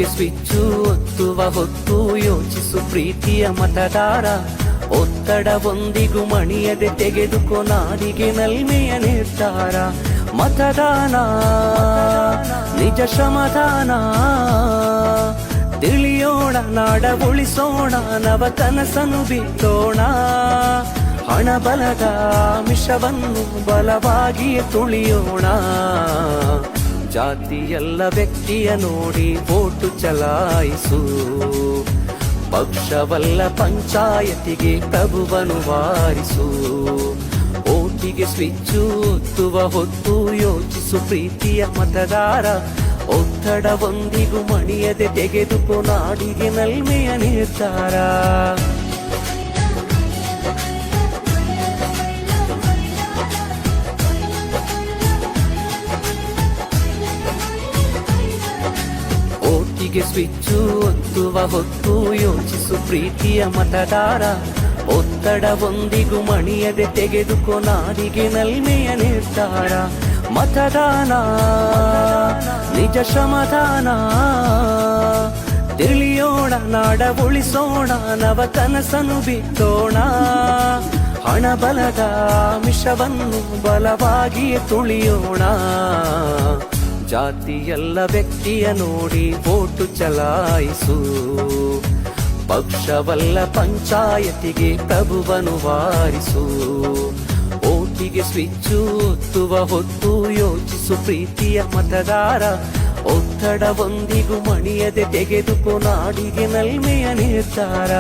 ಓಟಿಗೆ switch ಒತ್ತುವ ಹೊತ್ತು ಯೋಚಿಸು ಪ್ರೀತಿಯ ಮತದಾರ. ಒತ್ತಡವೊಂದಿಗೂ ಮಣಿಯದೆ ತೆಗೆದುಕೋ ನಾಡಿಗೆ ನಲ್ಮೆಯ ನಿರ್ಧಾರ. ಮತದಾನ ನಿಜ ಶ್ರಮದಾನ, ತಿಳಿಯೋಣ ನಾಡ ಉಳಿಸೋಣ, ನವ ಕನಸನ್ನು ಬಿತ್ತೋಣ. ಹಣ ಬಲದ ಮಿಷವನ್ನು ಬಲವಾಗಿಯೇ ತುಳಿಯೋಣ. ಜಾತಿಯಲ್ಲ ವ್ಯಕ್ತಿಯ ನೋಡಿ ವೋಟು ಚಲಾಯಿಸು, ಪಕ್ಷವಲ್ಲ ಪಂಚಾಯತಿಗೆ ಪ್ರಭುವನ್ನು ವಾರಿಸು. ಓಟಿಗೆ ಸ್ವಿಚ್ಚು ಒತ್ತುವ ಹೊತ್ತು ಯೋಚಿಸು ಪ್ರೀತಿಯ ಮತದಾರ. ಒತ್ತಡವೊಂದಿಗೂ ಮಣಿಯದೆ ತೆಗೆದುಕೋ ನಾಡಿಗೆ ನಲ್ಮೆಯ ನಿರ್ಧಾರ. ಓಟಿಗೆ ಸ್ವಿಚ್ಚು ಒತ್ತುವ ಹೊತ್ತು ಯೋಚಿಸು ಪ್ರೀತಿಯ ಮತದಾರ. ಒತ್ತಡವೊಂದಿಗೂ ಮಣಿಯದೆ ತೆಗೆದುಕೋ ನಾಡಿಗೆ ನಲ್ಮೆಯ ನಿರ್ಧಾರ. ಮತದಾನ ನಿಜ ಶ್ರಮದಾನ, ತಿಳಿಯೋಣ ನಾಡ ಉಳಿಸೋಣ, ನವ ಕನಸನ್ನು ಬಿತ್ತೋಣ. ಹಣ ಬಲದ ಮಿಷವನ್ನು ಬಲವಾಗಿಯೇ ತುಳಿಯೋಣ. ಜಾತಿಯಲ್ಲ ವ್ಯಕ್ತಿಯ ನೋಡಿ ವೋಟು ಚಲಾಯಿಸು, ಪಕ್ಷವಲ್ಲ ಪಂಚಾಯತಿಗೆ ಪ್ರಭುವನ್ನು ವಾರಿಸು. ಓಟಿಗೆ ಸ್ವಿಚ್ಚು ಒತ್ತುವ ಹೊತ್ತು ಯೋಚಿಸು ಪ್ರೀತಿಯ ಮತದಾರ. ಒತ್ತಡವೊಂದಿಗೂ ಮಣಿಯದೆ ತೆಗೆದುಕೋ ನಾಡಿಗೆ ನಲ್ಮೆಯ ನಿರ್ಧಾರ.